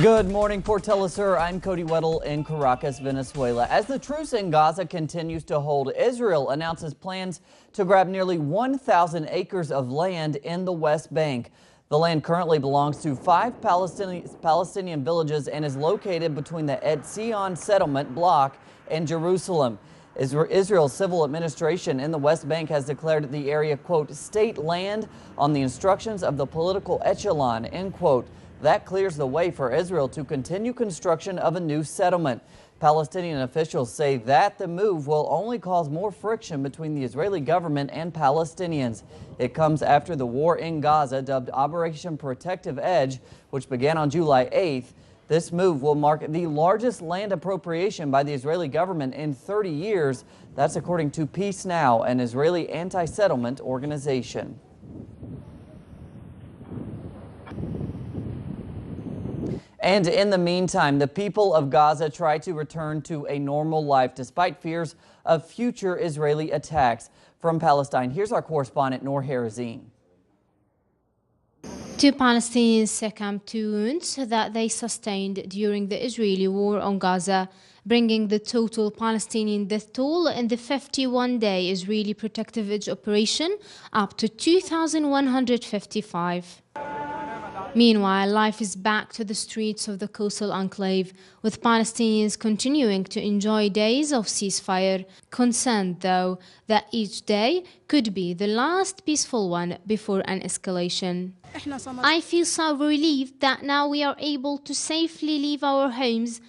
Good morning, Port Telesur. I'm Cody Weddle in Caracas, Venezuela. As the truce in Gaza continues to hold, Israel announces plans to grab nearly 1,000 acres of land in the West Bank. The land currently belongs to 5 Palestinian villages and is located between the Etzion settlement block and Jerusalem. Israel's civil administration in the West Bank has declared the area, quote, state land on the instructions of the political echelon, end quote. That clears the way for Israel to continue construction of a new settlement. Palestinian officials say that the move will only cause more friction between the Israeli government and Palestinians. It comes after the war in Gaza, dubbed Operation Protective Edge, which began on July 8th. This move will mark the largest land appropriation by the Israeli government in 30 years. That's according to Peace Now, an Israeli anti-settlement organization. And in the meantime, the people of Gaza try to return to a normal life despite fears of future Israeli attacks. From Palestine, here's our correspondent Noor Harazin. 2 Palestinians succumbed to wounds that they sustained during the Israeli war on Gaza, bringing the total Palestinian death toll in the 51-day Israeli Protective Edge operation up to 2,155. Meanwhile, life is back to the streets of the coastal enclave, with Palestinians continuing to enjoy days of ceasefire, concerned, though, that each day could be the last peaceful one before an escalation. I feel so relieved that now we are able to safely leave our homes,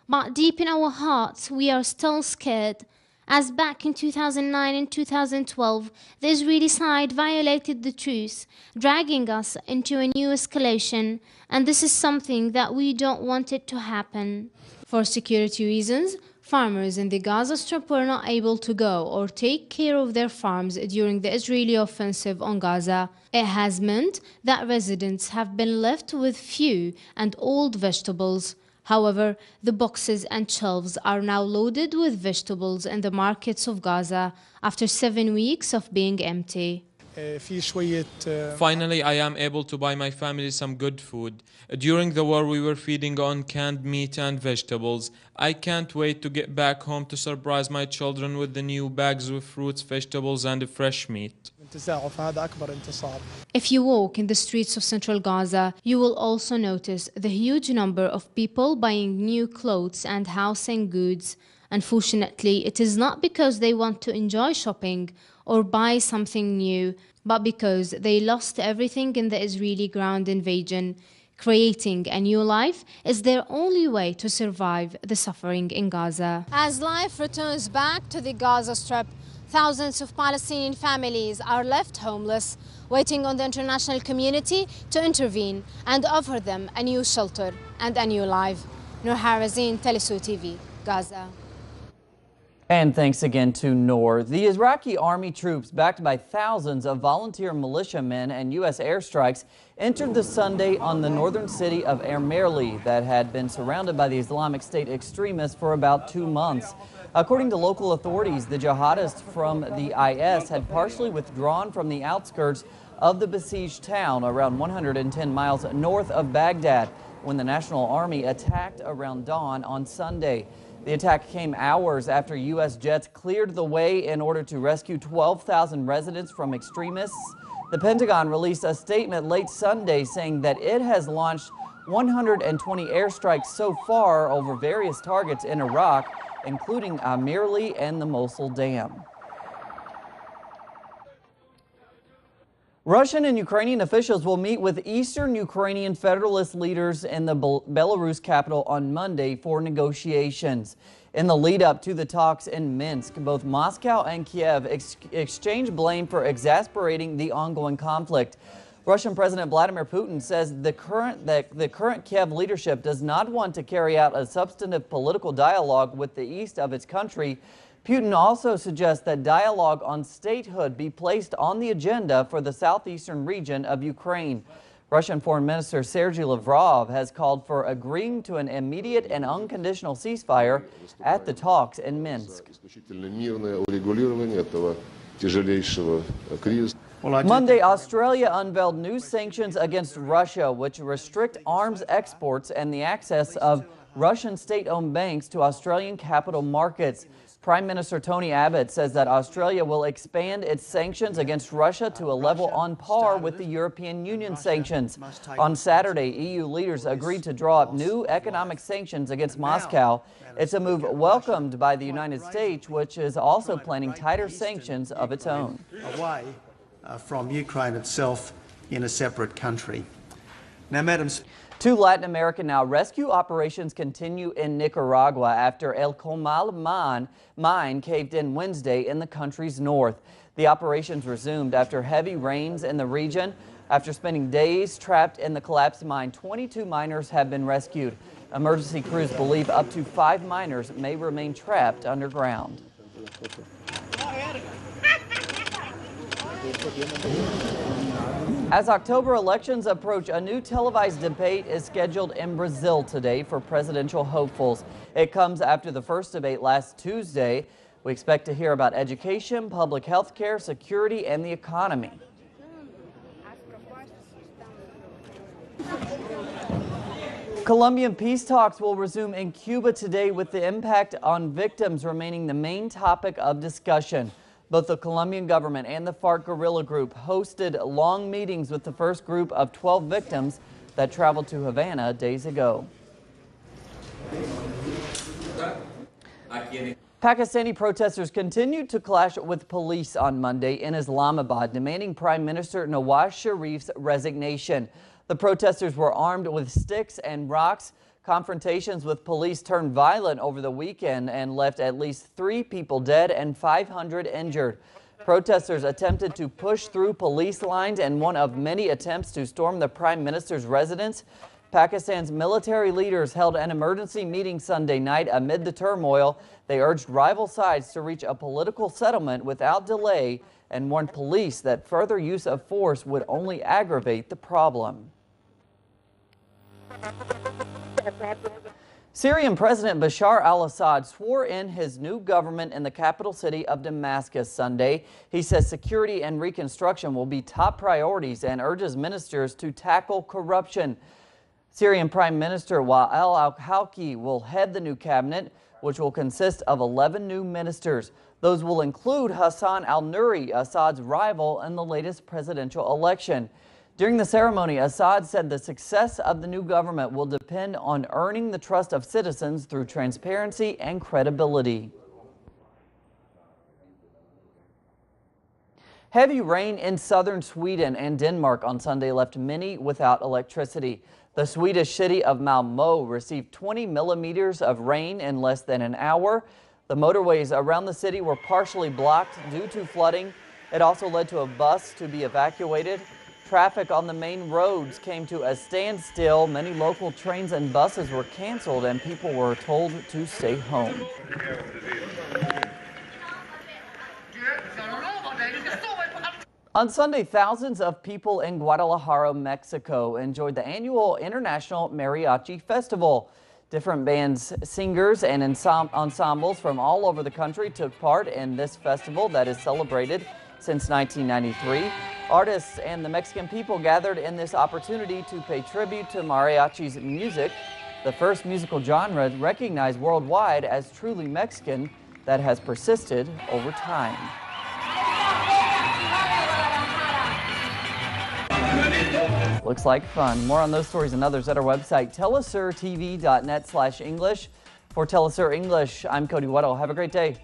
but deep in our hearts we are still scared, as back in 2009 and 2012, the Israeli side violated the truce, dragging us into a new escalation, and this is something that we don't want it to happen. For security reasons, farmers in the Gaza Strip were not able to go or take care of their farms during the Israeli offensive on Gaza. It has meant that residents have been left with few and old vegetables. However, the boxes and shelves are now loaded with vegetables in the markets of Gaza after 7 weeks of being empty. Finally, I am able to buy my family some good food. During the war, we were feeding on canned meat and vegetables. I can't wait to get back home to surprise my children with the new bags with fruits, vegetables, and fresh meat. If you walk in the streets of central Gaza, you will also notice the huge number of people buying new clothes and housing goods. Unfortunately, it is not because they want to enjoy shopping or buy something new, but because they lost everything in the Israeli ground invasion. Creating a new life is their only way to survive the suffering in Gaza. As life returns back to the Gaza Strip, thousands of Palestinian families are left homeless, waiting on the international community to intervene and offer them a new shelter and a new life. Noor Harazin, Telesur TV, Gaza. And thanks again to Noor. The Iraqi army troops, backed by thousands of volunteer militiamen and U.S. airstrikes, entered the Sunday on the northern city of Ermerli that had been surrounded by the Islamic State extremists for about 2 months. According to local authorities, the jihadists from the IS had partially withdrawn from the outskirts of the besieged town around 110 miles north of Baghdad when the National Army attacked around dawn on Sunday. The attack came hours after U.S. jets cleared the way in order to rescue 12,000 residents from extremists. The Pentagon released a statement late Sunday saying that it has launched 120 airstrikes so far over various targets in Iraq, including Amirli and the Mosul Dam. Russian and Ukrainian officials will meet with Eastern Ukrainian federalist leaders in the Belarus capital on Monday for negotiations. In the lead up to the talks in Minsk, both Moscow and Kiev exchanged blame for exasperating the ongoing conflict. Russian President Vladimir Putin says the current Kiev leadership does not want to carry out a substantive political dialogue with the east of its country. Putin also suggests that dialogue on statehood be placed on the agenda for the southeastern region of Ukraine. Russian Foreign Minister Sergei Lavrov has called for agreeing to an immediate and unconditional ceasefire at the talks in Minsk. Monday, Australia unveiled new sanctions against Russia, which restrict arms exports and the access of Russian state-owned banks to Australian capital markets. Prime Minister Tony Abbott says that Australia will expand its sanctions against Russia to a level on par with the European Union sanctions. On Saturday, EU leaders agreed to draw up new economic sanctions against Moscow. It's a move welcomed by the United States, which is also planning tighter sanctions of its own. Away from Ukraine itself in a separate country. Now, Madam Speaker. To Latin America now. Rescue operations continue in Nicaragua after El Comal mine caved in Wednesday in the country's north. The operations resumed after heavy rains in the region. After spending days trapped in the collapsed mine, 22 miners have been rescued. Emergency crews believe up to 5 miners may remain trapped underground. As October elections approach, a new televised debate is scheduled in Brazil today for presidential hopefuls. It comes after the first debate last Tuesday. We expect to hear about education, public health care, security, and the economy. Colombian peace talks will resume in Cuba today, with the impact on victims remaining the main topic of discussion. Both the Colombian government and the FARC guerrilla group hosted long meetings with the first group of 12 victims that traveled to Havana days ago. Pakistani protesters continued to clash with police on Monday in Islamabad, demanding Prime Minister Nawaz Sharif's resignation. The protesters were armed with sticks and rocks. Confrontations with police turned violent over the weekend and left at least 3 people dead and 500 injured. Protesters attempted to push through police lines in one of many attempts to storm the Prime Minister's residence. Pakistan's military leaders held an emergency meeting Sunday night amid the turmoil. They urged rival sides to reach a political settlement without delay and warned police that further use of force would only aggravate the problem. Syrian President Bashar al-Assad swore in his new government in the capital city of Damascus Sunday. He says security and reconstruction will be top priorities and urges ministers to tackle corruption. Syrian Prime Minister Wael al-Hawki will head the new cabinet, which will consist of 11 new ministers. Those will include Hassan al-Nuri, Assad's rival in the latest presidential election. During the ceremony, Assad said the success of the new government will depend on earning the trust of citizens through transparency and credibility. Heavy rain in southern Sweden and Denmark on Sunday left many without electricity. The Swedish city of Malmö received 20 millimeters of rain in less than an hour. The motorways around the city were partially blocked due to flooding. It also led to a bus to be evacuated. Traffic on the main roads came to a standstill. Many local trains and buses were canceled and people were told to stay home. On Sunday, thousands of people in Guadalajara, Mexico enjoyed the annual International Mariachi Festival. Different bands, singers, and ensembles from all over the country took part in this festival that is celebrated since 1993. Artists and the Mexican people gathered in this opportunity to pay tribute to mariachi's music, the first musical genre recognized worldwide as truly Mexican that has persisted over time. Looks like fun. More on those stories and others at our website, telesurtv.net/English. For Telesur English, I'm Cody Weddle. Have a great day.